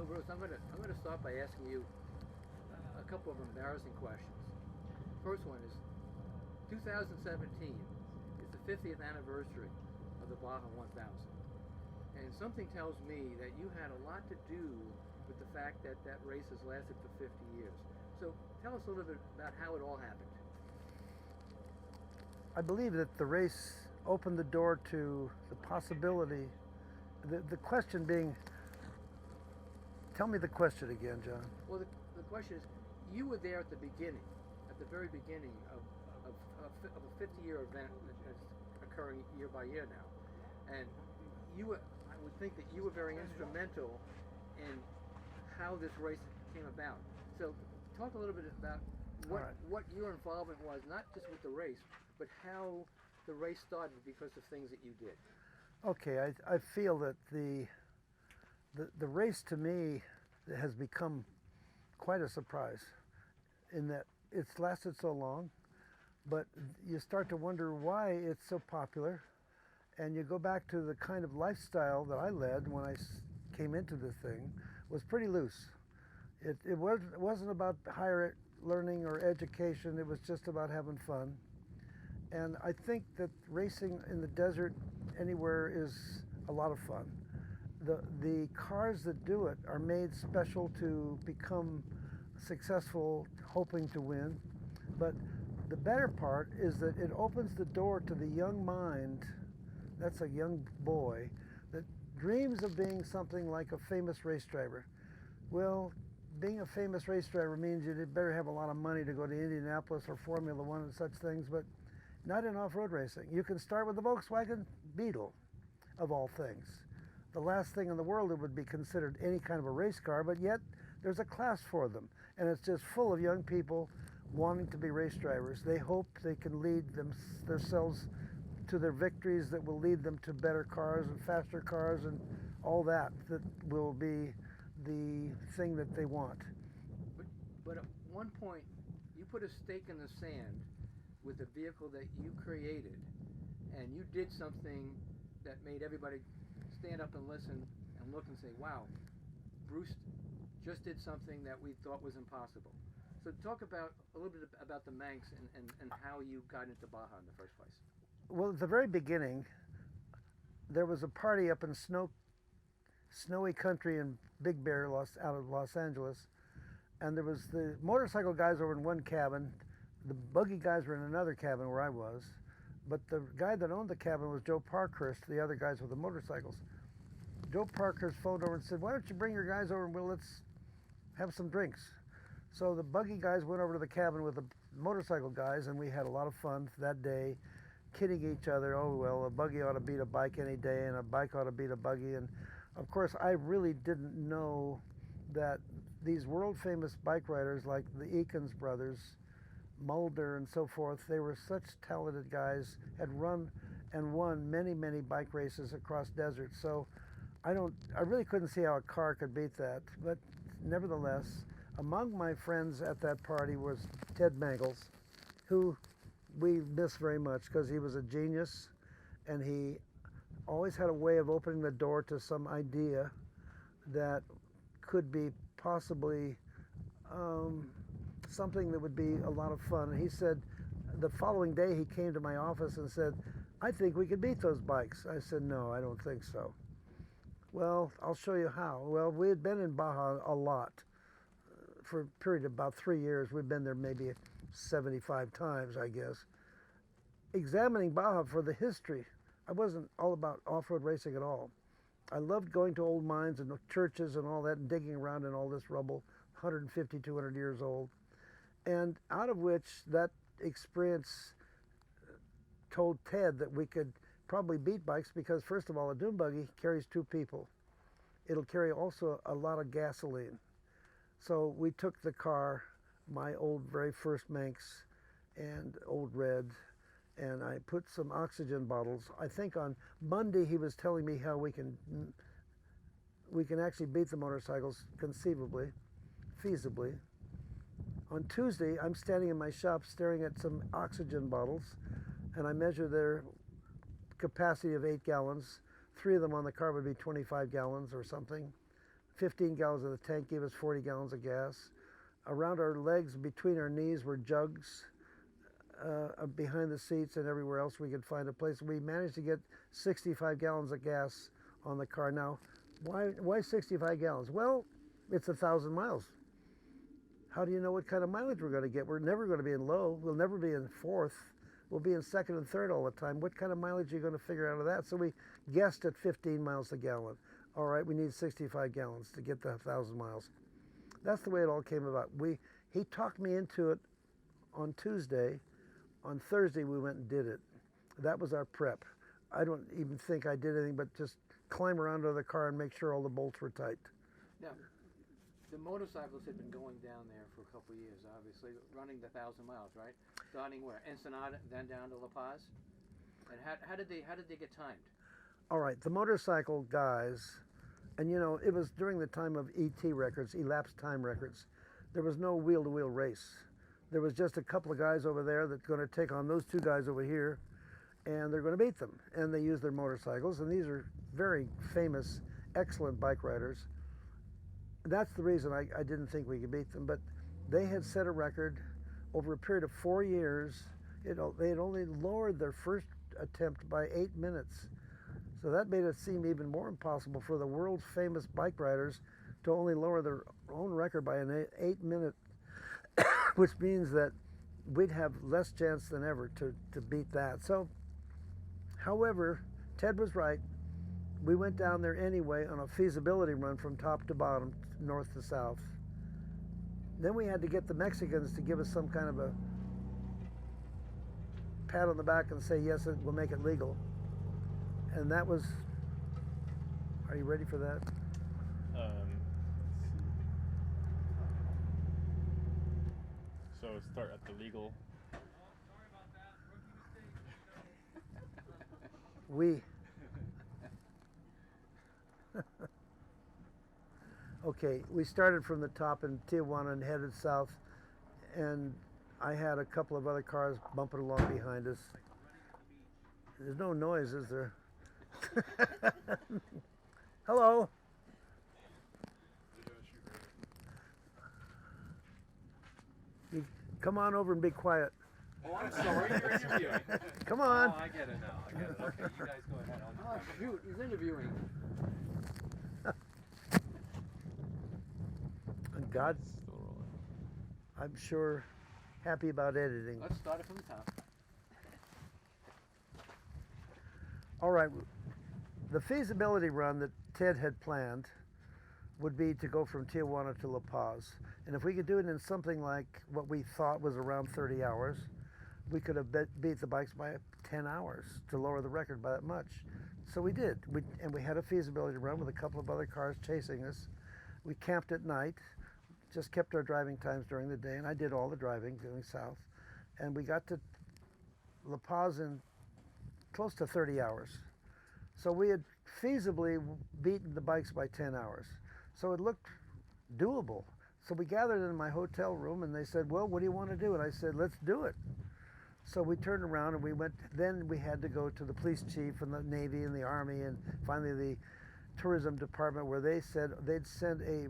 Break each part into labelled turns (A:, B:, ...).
A: Bruce, I'm gonna start by asking you a couple of embarrassing questions. First one is 2017 is the 50th anniversary of the Baja 1000. And something tells me that you had a lot to do with the fact that that race has lasted for 50 years. So tell us a little bit about how it all happened.
B: I believe that the race opened the door to the possibility, the question being, tell me the question again, John.
A: Well, the question is, you were there at the beginning, at the very beginning of a 50-year event that's occurring year by year now. And I would think that you were very instrumental in how this race came about. So talk a little bit about what your involvement was, not just with the race, but how the race started because of things that you did.
B: Okay, I feel that the race to me has become quite a surprise in that it's lasted so long, but you start to wonder why it's so popular, and you go back to the kind of lifestyle that I led when I came into this thing was pretty loose. It wasn't about higher learning or education, it was just about having fun. And I think that racing in the desert anywhere is a lot of fun. The cars that do it are made special to become successful, hoping to win. But the better part is that it opens the door to the young mind, that's a young boy, that dreams of being something like a famous race driver. Well, being a famous race driver means you better have a lot of money to go to Indianapolis or Formula One and such things, but not in off-road racing. You can start with the Volkswagen Beetle, of all things. The last thing in the world that would be considered any kind of a race car, but yet there's a class for them. And it's just full of young people wanting to be race drivers. They hope they can lead themselves to their victories that will lead them to better cars and faster cars and all that will be the thing that they want.
A: But at one point, you put a stake in the sand with the vehicle that you created, and you did something that made everybody stand up and listen and look and say, wow, Bruce just did something that we thought was impossible. So talk about a little bit about the Manx and how you got into Baja in the first place.
B: Well, at the very beginning, there was a party up in snowy country in Big Bear, out of Los Angeles, and there was the motorcycle guys over in one cabin, the buggy guys were in another cabin where I was, but the guy that owned the cabin was Joe Parkhurst, the other guys with the motorcycles. Joe Parkhurst phoned over and said, why don't you bring your guys over and let's have some drinks. So the buggy guys went over to the cabin with the motorcycle guys, and we had a lot of fun that day, kidding each other. Oh, well, a buggy ought to beat a bike any day, and a bike ought to beat a buggy. And of course, I really didn't know that these world famous bike riders like the Eakins brothers, Mulder and so forth, they were such talented guys, had run and won many, many bike races across deserts. So I really couldn't see how a car could beat that. But nevertheless, among my friends at that party was Ted Mangles, who we miss very much because he was a genius and he always had a way of opening the door to some idea that could be possibly something that would be a lot of fun. And he said, the following day he came to my office and said, I think we could beat those bikes. I said, no, I don't think so. Well, I'll show you how. Well, we had been in Baja a lot. For a period of about 3 years, we'd been there maybe 75 times, I guess. Examining Baja for the history. I wasn't all about off-road racing at all. I loved going to old mines and churches and all that and digging around in all this rubble, 150, 200 years old. And out of which that experience told Ted that we could probably beat bikes because, first of all, a Dune Buggy carries 2 people. It'll carry also a lot of gasoline. So we took the car, my old very first Manx and old Red, and I put some oxygen bottles. I think on Monday he was telling me how we can actually beat the motorcycles conceivably, feasibly. On Tuesday, I'm standing in my shop staring at some oxygen bottles, and I measure their capacity of 8 gallons. 3 of them on the car would be 25 gallons or something. 15 gallons of the tank gave us 40 gallons of gas. Around our legs, between our knees, were jugs. Behind the seats and everywhere else we could find a place. We managed to get 65 gallons of gas on the car. Now, why 65 gallons? Well, it's 1,000 miles. How do you know what kind of mileage we're going to get? We're never going to be in low. We'll never be in fourth. We'll be in second and third all the time. What kind of mileage are you going to figure out of that? So we guessed at 15 miles a gallon. All right, we need 65 gallons to get the 1,000 miles. That's the way it all came about. He talked me into it on Tuesday. On Thursday, we went and did it. That was our prep. I don't even think I did anything but just climb around to the car and make sure all the bolts were tight.
A: Now, the motorcycles had been going down there for a couple of years, obviously, running the 1,000 miles, right? Starting where? Ensenada, then down to La Paz? And how did they get timed?
B: All right, the motorcycle guys, and you know, it was during the time of ET records, elapsed time records. There was no wheel-to-wheel race. There was just a couple of guys over there that's going to take on those two guys over here, and they're going to beat them. And they use their motorcycles, and these are very famous, excellent bike riders. That's the reason I didn't think we could beat them, but they had set a record over a period of 4 years. They had only lowered their first attempt by 8 minutes. So that made it seem even more impossible for the world's famous bike riders to only lower their own record by an 8 minute, which means that we'd have less chance than ever to beat that. So, however, Ted was right. We went down there anyway on a feasibility run from top to bottom, north to south. Then we had to get the Mexicans to give us some kind of a pat on the back and say, yes, we'll make it legal. And that was, are you ready for that?
C: Let's see. So start at the legal.
B: Okay, we started from the top in Tijuana and headed south, and I had a couple of other cars bumping along behind us. There's no noise, is there? Hello. You come on over and be quiet.
D: Oh, I'm sorry, you're interviewing.
B: Come on.
D: Oh, I get it now. I get it. Okay, you guys go ahead.
A: Oh, shoot, he's interviewing.
B: And God,
C: Still rolling.
B: I'm sure, happy about editing.
A: Let's start it from the top.
B: All right, the feasibility run that Ted had planned would be to go from Tijuana to La Paz. And if we could do it in something like what we thought was around 30 hours, we could have beat the bikes by 10 hours to lower the record by that much. So we did. And we had a feasibility run with a couple of other cars chasing us. We camped at night, just kept our driving times during the day, and I did all the driving going south. And we got to La Paz in close to 30 hours. So we had feasibly beaten the bikes by 10 hours. So it looked doable. So we gathered in my hotel room and they said, well, what do you want to do? And I said, let's do it. So we turned around and we went, then we had to go to the police chief and the Navy and the Army and finally the tourism department, where they said they'd send a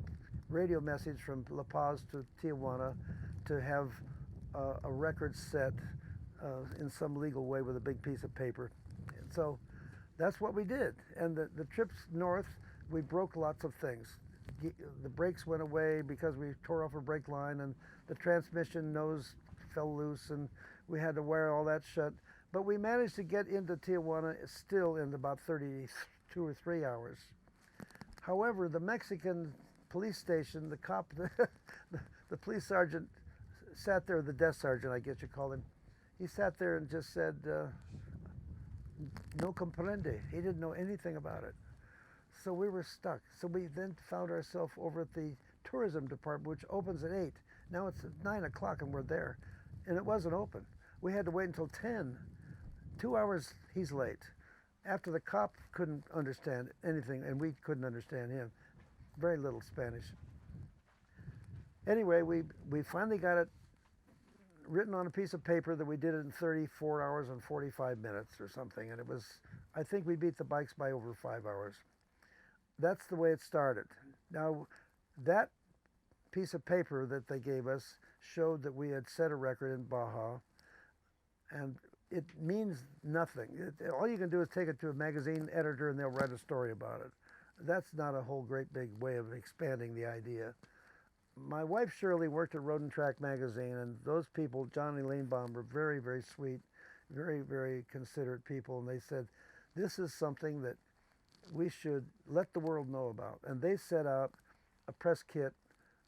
B: radio message from La Paz to Tijuana to have a record set in some legal way with a big piece of paper. And so that's what we did. And the trips north, we broke lots of things. The brakes went away because we tore off a brake line, and the transmission nose fell loose, and we had to wire all that shut. But we managed to get into Tijuana still in about 32 or 3 hours. However, the Mexican police station, the cop, the police sergeant sat there, the desk sergeant, I guess you call him. He sat there and just said, no comprende. He didn't know anything about it. So we were stuck. So we then found ourselves over at the tourism department, which opens at 8. Now it's at 9 o'clock and we're there. And it wasn't open. We had to wait until 10. 2 hours, he's late. After the cop couldn't understand anything, and we couldn't understand him. Very little Spanish. Anyway, we finally got it written on a piece of paper that we did it in 34 hours and 45 minutes or something. And it was, I think we beat the bikes by over 5 hours. That's the way it started. Now, that piece of paper that they gave us showed that we had set a record in Baja, and it means nothing. All you can do is take it to a magazine editor and they'll write a story about it. That's not a whole great big way of expanding the idea. My wife Shirley worked at Road and Track magazine, and those people, John and Elaine were very, very sweet, very, very considerate people, and they said, this is something that we should let the world know about. And they set out a press kit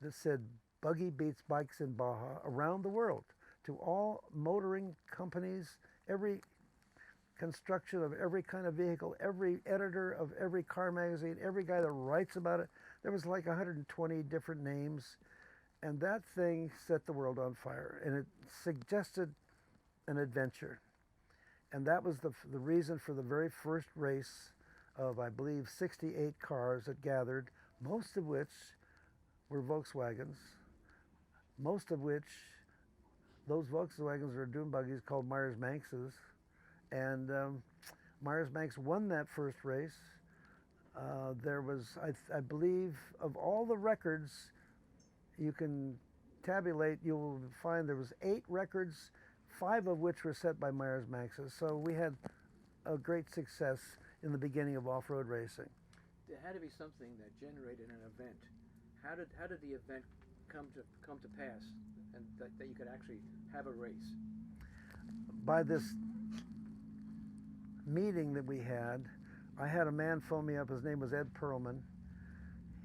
B: that said, Buggy beats bikes in Baja around the world, to all motoring companies, every construction of every kind of vehicle, every editor of every car magazine, every guy that writes about it. There was like 120 different names, and that thing set the world on fire, and it suggested an adventure. And that was the reason for the very first race of, I believe, 68 cars that gathered, most of which were Volkswagens, most of which, those Volkswagens were Dune Buggies called Meyers Manxes, and Meyers Manx won that first race. There was, I believe, of all the records you can tabulate, you will find there was 8 records, 5 of which were set by Meyers Manxes. So we had a great success in the beginning of off-road racing.
A: There had to be something that generated an event. How did the event come to pass, and that you could actually have a race?
B: By this meeting that we had, I had a man phone me up. His name was Ed Perlman.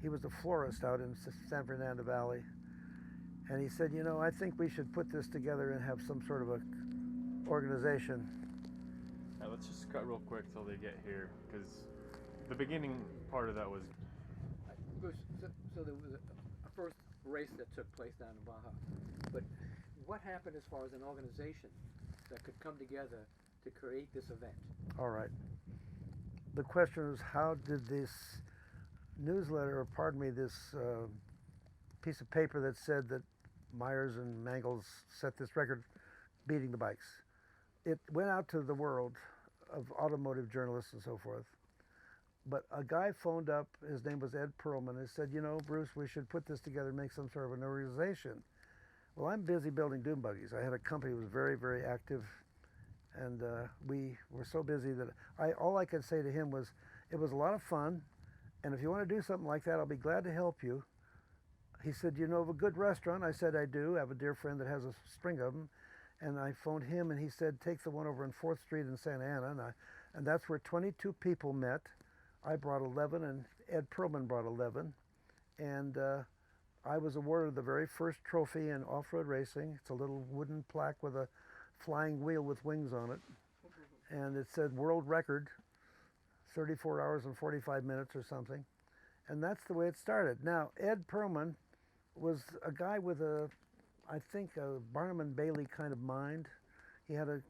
B: He was a florist out in San Fernando Valley. And he said, you know, I think we should put this together and have some sort of a organization.
C: Let's just cut real quick till they get here, because the beginning part of that was...
A: So there was a first race that took place down in Baja. But what happened as far as an organization that could come together to create this event?
B: All right. The question is, how did this newsletter, or pardon me, this piece of paper that said that Meyers and Mangles set this record beating the bikes? It went out to the world of automotive journalists and so forth. But a guy phoned up, his name was Ed Perlman, and said, you know, Bruce, we should put this together and make some sort of an organization. Well, I'm busy building Dune Buggies. I had a company that was very, very active, and we were so busy that all I could say to him was, it was a lot of fun, and if you want to do something like that, I'll be glad to help you. He said, you know of a good restaurant? I said, I do. I have a dear friend that has a string of them. And I phoned him, and he said, take the one over on 4th Street in Santa Ana. And that's where 22 people met. I brought 11, and Ed Perlman brought 11. And I was awarded the very first trophy in off-road racing. It's a little wooden plaque with a flying wheel with wings on it. And it said world record, 34 hours and 45 minutes or something. And that's the way it started. Now, Ed Perlman was a guy with I think a Barnum and Bailey kind of mind. He had a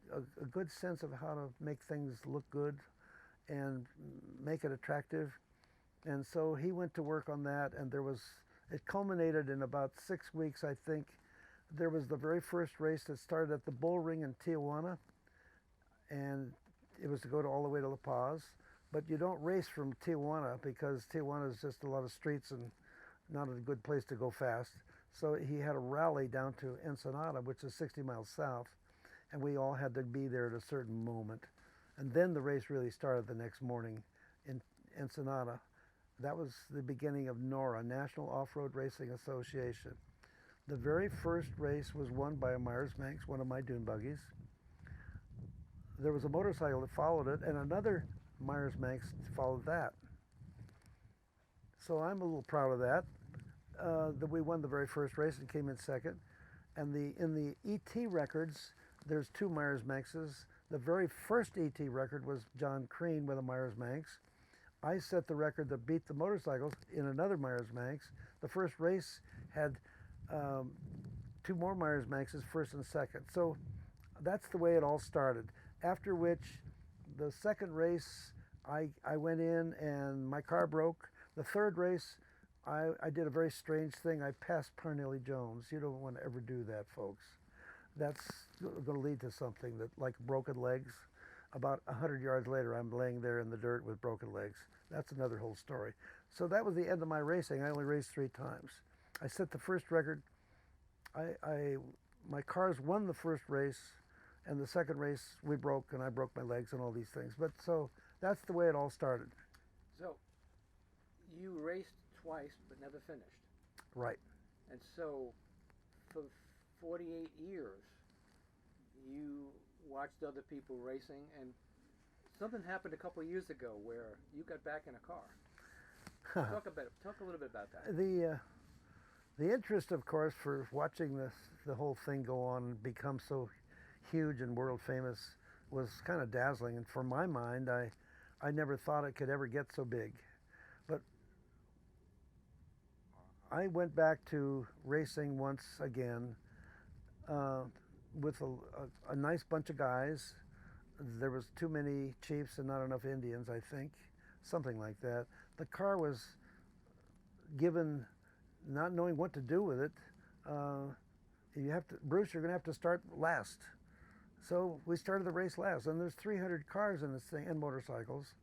B: good sense of how to make things look good and make it attractive. And so he went to work on that, and it culminated in about 6 weeks, I think. There was the very first race that started at the Bull Ring in Tijuana, and it was to go all the way to La Paz. But you don't race from Tijuana, because Tijuana is just a lot of streets and not a good place to go fast. So he had a rally down to Ensenada, which is 60 miles south, and we all had to be there at a certain moment. And then the race really started the next morning in Ensenada. That was the beginning of NORA, National Off-Road Racing Association. The very first race was won by a Meyers Manx, one of my Dune Buggies. There was a motorcycle that followed it, and another Meyers Manx followed that. So I'm a little proud of that. That we won the very first race and came in second. And in the ET records, there's 2 Meyers Manxes. The very first ET record was John Crean with a Meyers Manx. I set the record that beat the motorcycles in another Meyers Manx. The first race had 2 more Meyers Manxes, first and second. So that's the way it all started. After which, the second race, I went in and my car broke. The third race, I did a very strange thing. I passed Parnelli Jones. You don't want to ever do that, folks. That's going to lead to something that, like broken legs. About 100 yards later, I'm laying there in the dirt with broken legs. That's another whole story. So that was the end of my racing. I only raced 3 times. I set the first record. My cars won the first race, and the second race we broke, and I broke my legs and all these things. But so that's the way it all started.
A: So you raced twice but never finished.
B: Right.
A: And so for 48 years, you watched other people racing, and something happened a couple of years ago where you got back in a car. Talk a little bit about that.
B: The interest, of course, for watching the whole thing go on and become so huge and world famous was kind of dazzling. And for my mind, I never thought it could ever get so big. But I went back to racing once again with a nice bunch of guys. There was too many chiefs and not enough Indians, I think, something like that. The car was given, not knowing what to do with it. Bruce, you're going to have to start last. So we started the race last, and there's 300 cars in this thing, and motorcycles.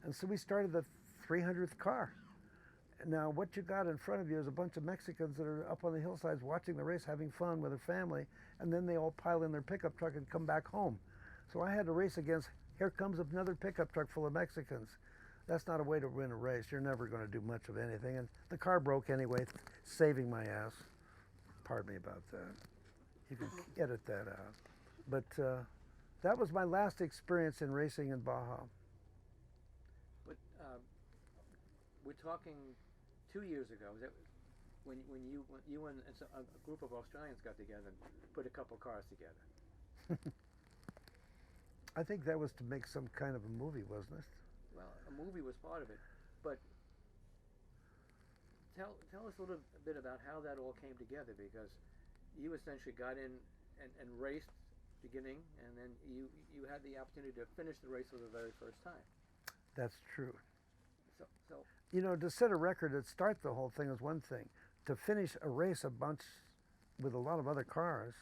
B: And so we started the 300th car. Now, what you got in front of you is a bunch of Mexicans that are up on the hillsides watching the race, having fun with their family, and then they all pile in their pickup truck and come back home. So I had to race against, here comes another pickup truck full of Mexicans. That's not a way to win a race. You're never going to do much of anything. And the car broke anyway, saving my ass. Pardon me about that. You can edit that out. But that was my last experience in racing in Baja.
A: But we're talking 2 years ago. Was that when you and a group of Australians got together and put a couple cars together?
B: I think that was to make some kind of a movie, wasn't it?
A: Well, a movie was part of it, but tell us a little bit about how that all came together, because you essentially got in and raced beginning, and then you had the opportunity to finish the race for the very first time.
B: That's true.
A: So
B: you know, to set a record, to start the whole thing is one thing. To finish a race a bunch with a lot of other cars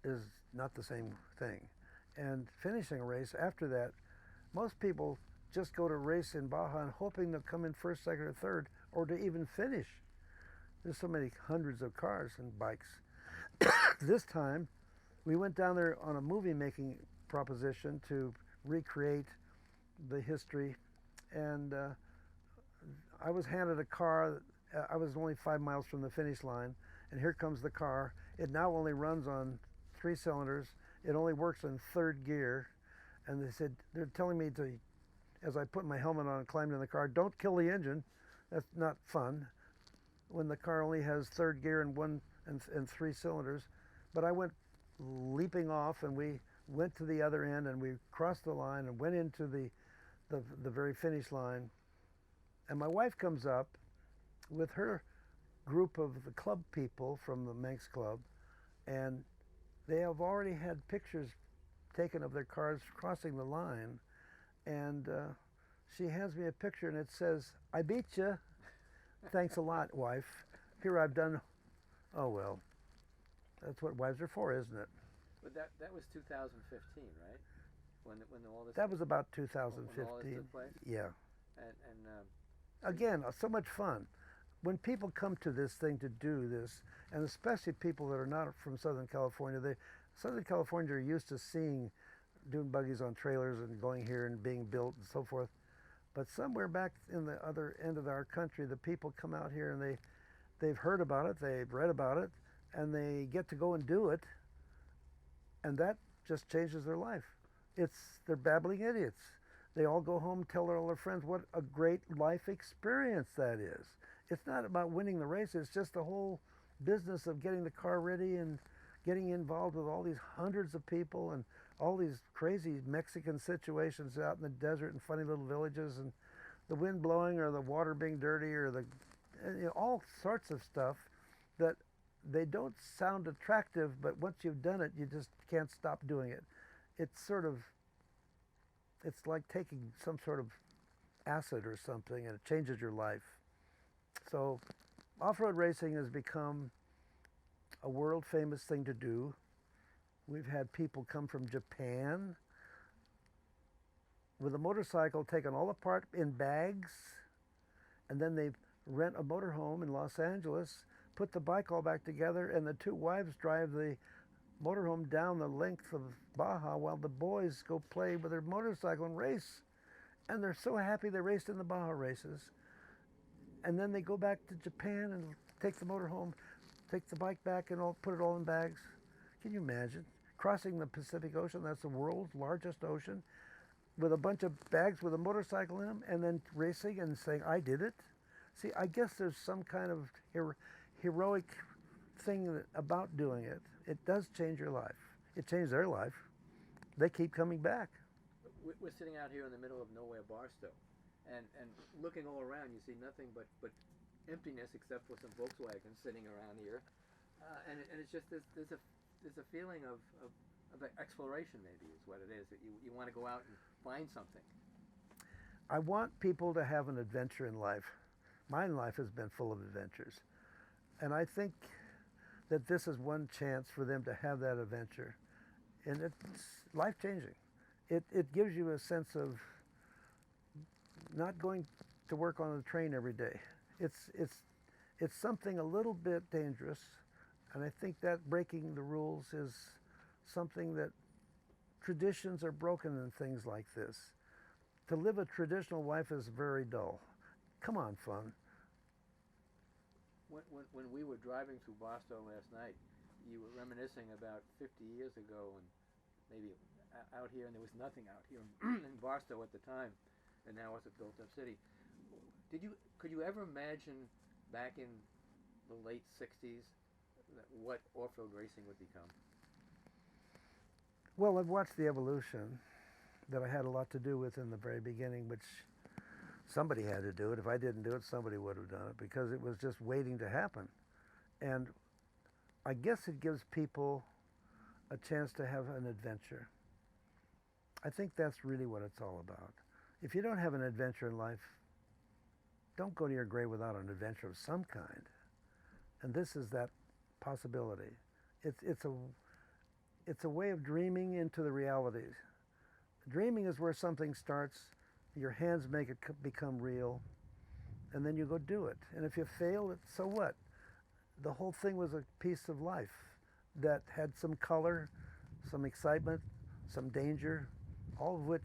B: is not the same thing. And finishing a race after that, most people just go to race in Baja and hoping they'll come in first, second, or third, or to even finish. There's so many hundreds of cars and bikes. This time, we went down there on a movie-making proposition to recreate the history, and I was handed a car. I was only 5 miles from the finish line, and here comes the car. It now only runs on 3 cylinders. It only works in 3rd gear, and they're telling me to, as I put my helmet on and climbed in the car, don't kill the engine. That's not fun when the car only has 3rd gear and 3 cylinders. But I went leaping off, and we went to the other end, and we crossed the line and went into the very finish line. And my wife comes up with her group of the club people from the Manx club, and they have already had pictures taken of their cars crossing the line. And she hands me a picture, and it says, "I beat you. Thanks a lot, wife. Here I've done." Oh, well, that's what wives are for, isn't it?
A: But that was 2015, right? When all this.
B: That was about
A: when all this
B: 2015.
A: took place?
B: Yeah.
A: And
B: Again, so much fun. When people come to this thing to do this, and especially people that are not from Southern California, Southern California are used to seeing dune buggies on trailers and going here and being built and so forth. But somewhere back in the other end of our country, the people come out here and they've heard about it, they've read about it, and they get to go and do it, and that just changes their life. They're babbling idiots. They all go home, tell all their friends what a great life experience that is. It's not about winning the race, it's just the whole business of getting the car ready and getting involved with all these hundreds of people and all these crazy Mexican situations out in the desert and funny little villages, and the wind blowing or the water being dirty or all sorts of stuff that they don't sound attractive, but once you've done it, you just can't stop doing it. It's like taking some sort of acid or something, and it changes your life. So off-road racing has become a world famous thing to do. We've had people come from Japan with a motorcycle taken all apart in bags and then they rent a motorhome in Los Angeles, put the bike all back together, and the two wives drive the motorhome down the length of Baja while the boys go play with their motorcycle and race. And they're so happy they raced in the Baja races. And then they go back to Japan and take the motorhome, take the bike back and put it all in bags. Can you imagine? Crossing the Pacific Ocean, that's the world's largest ocean, with a bunch of bags with a motorcycle in them, and then racing and saying, I did it. See, I guess there's some kind of heroic thing about doing it. It does change your life. It changed their life. They keep coming back.
A: We're sitting out here in the middle of nowhere, Barstow, and looking all around, you see nothing but emptiness except for some Volkswagens sitting around here, and it's just there's a feeling of exploration, maybe is what it is, that you want to go out and find something.
B: I want people to have an adventure in life. My life has been full of adventures, and I think that this is one chance for them to have that adventure, and it's life-changing. It gives you a sense of not going to work on the train every day. It's something a little bit dangerous, and I think that breaking the rules is something that traditions are broken in things like this. To live a traditional life is very dull. Come on, fun.
A: When we were driving through Barstow last night, you were reminiscing about 50 years ago, and maybe out here, and there was nothing out here in Barstow at the time, and now it's a built-up city. Could you ever imagine back in the late 60s what off-road racing would become?
B: Well, I've watched the evolution that I had a lot to do with in the very beginning, which somebody had to do it. If I didn't do it, somebody would have done it, because it was just waiting to happen. And I guess it gives people a chance to have an adventure. I think that's really what it's all about. If you don't have an adventure in life, don't go to your grave without an adventure of some kind. And this is that possibility. It's a way of dreaming into the realities. Dreaming is where something starts, your hands make it become real, and then you go do it. And if you fail, so what? The whole thing was a piece of life that had some color, some excitement, some danger, all of which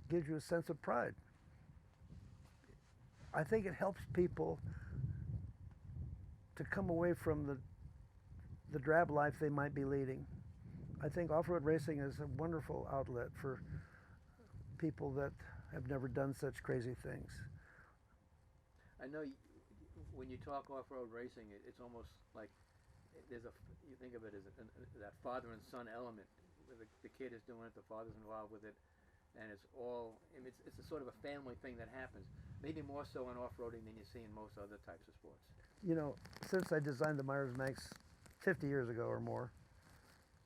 B: gives you a sense of pride. I think it helps people to come away from the drab life they might be leading. I think off-road racing is a wonderful outlet for people that have never done such crazy things.
A: I know when you talk off-road racing, it's almost like you think of it as that father and son element. The kid is doing it, the father's involved with it, and it's a sort of a family thing that happens. Maybe more so in off-roading than you see in most other types of sports.
B: You know, since I designed the Meyers Manx 50 years ago or more,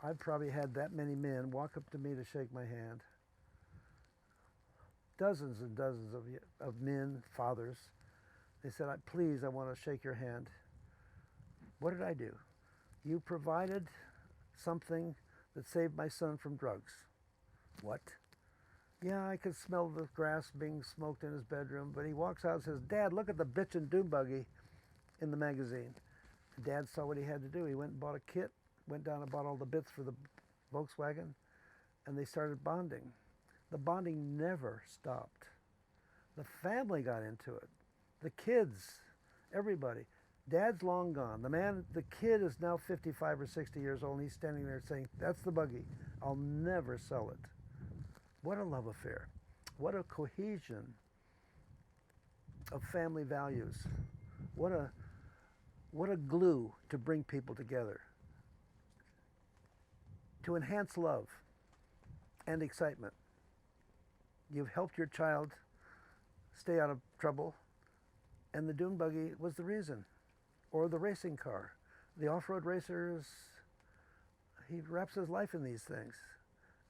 B: I've probably had that many men walk up to me to shake my hand. Dozens and dozens of men, fathers. They said, please, I want to shake your hand. What did I do? You provided something that saved my son from drugs. What? Yeah, I could smell the grass being smoked in his bedroom, but he walks out and says, Dad, look at the bitchin' Dune Buggy in the magazine. And Dad saw what he had to do. He went and bought a kit, went down and bought all the bits for the Volkswagen, and they started bonding. The bonding never stopped. The family got into it. The kids, everybody. Dad's long gone. The kid is now 55 or 60 years old, and he's standing there saying, that's the buggy. I'll never sell it. What a love affair. What a cohesion of family values. What a glue to bring people together. To enhance love and excitement. You've helped your child stay out of trouble, and the Dune Buggy was the reason. Or the racing car. The off-road racer he wraps his life in these things.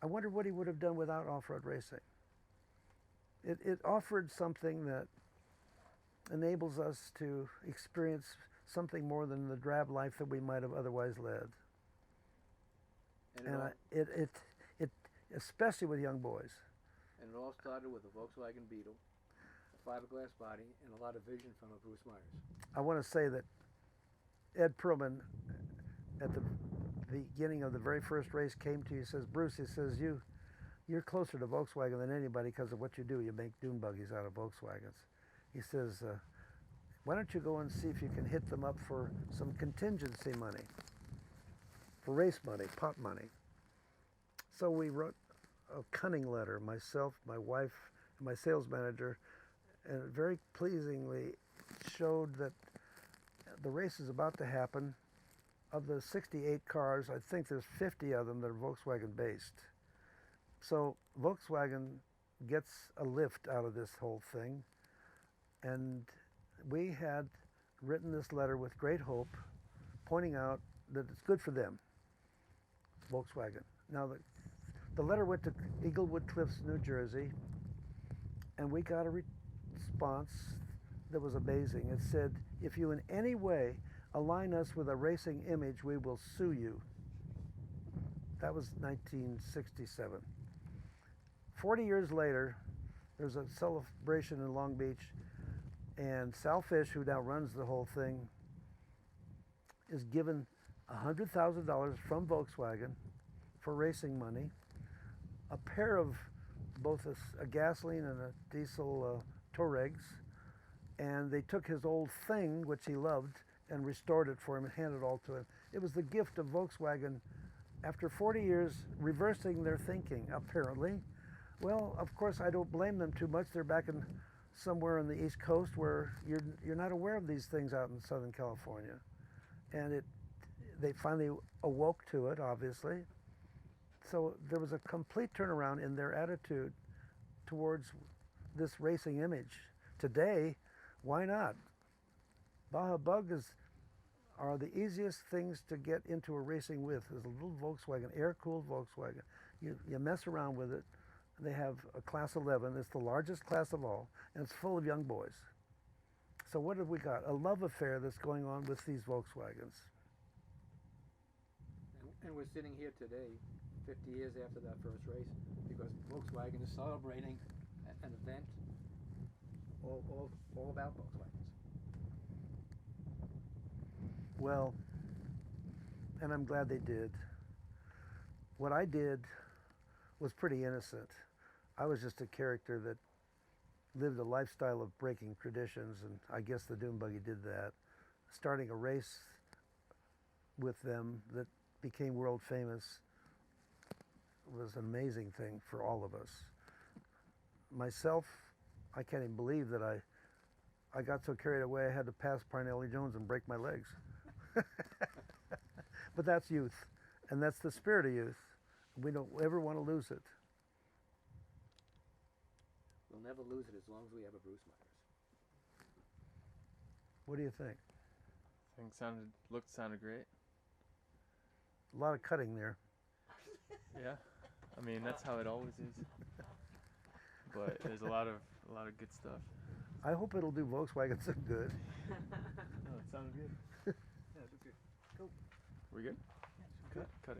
B: I wonder what he would have done without off-road racing. It offered something that enables us to experience something more than the drab life that we might have otherwise led. And it especially with young boys.
A: And it all started with a Volkswagen Beetle, fiberglass body and a lot of vision from a Bruce Meyers.
B: I want to say that Ed Perlman, at the beginning of the very first race, came to you. He says, Bruce, he says, you're closer to Volkswagen than anybody because of what you do. You make dune buggies out of Volkswagens. He says, why don't you go and see if you can hit them up for some contingency money, for race money, pot money. So we wrote a cunning letter, myself, my wife, and my sales manager, and it very pleasingly showed that the race is about to happen. Of the 68 cars, I think there's 50 of them that are Volkswagen based. So Volkswagen gets a lift out of this whole thing. And we had written this letter with great hope, pointing out that it's good for them, Volkswagen. Now, the letter went to Eaglewood Cliffs, New Jersey, and we got a response that was amazing. It said, if you in any way align us with a racing image, we will sue you. That was 1967. 40 years later, there's a celebration in Long Beach, and Sal Fish, who now runs the whole thing, is given $100,000 from Volkswagen for racing money, a pair of both a gasoline and a diesel Touaregs, and they took his old thing, which he loved, and restored it for him and handed it all to him. It was the gift of Volkswagen, after 40 years, reversing their thinking, apparently. Well, of course, I don't blame them too much. They're back in somewhere on the East Coast where you're not aware of these things out in Southern California. And they finally awoke to it, obviously. So there was a complete turnaround in their attitude towards this racing image. Today, why not? Baja Bugs are the easiest things to get into a racing with. Is a little Volkswagen, air-cooled Volkswagen. You mess around with it. They have a class 11. It's the largest class of all, and it's full of young boys. So what have we got? A love affair that's going on with these Volkswagens.
A: And we're sitting here today, 50 years after that first race, because Volkswagen is celebrating an event all about Volkswagens.
B: Well, and I'm glad they did. What I did was pretty innocent. I was just a character that lived a lifestyle of breaking traditions, and I guess the Dune Buggy did that. Starting a race with them that became world famous was an amazing thing for all of us. Myself, I can't even believe that I got so carried away I had to pass Parnelli Jones and break my legs. But that's youth, and that's the spirit of youth. We don't ever want to lose it.
A: We'll never lose it as long as we have a Bruce Meyers.
B: What do you think?
C: I think sounded great.
B: A lot of cutting there.
C: Yeah, I mean that's how it always is. But there's a lot of good stuff.
B: I hope it'll do Volkswagen some good.
C: No, it sounded good.
A: Yeah, that's good. Cool.
C: We good? Cut it.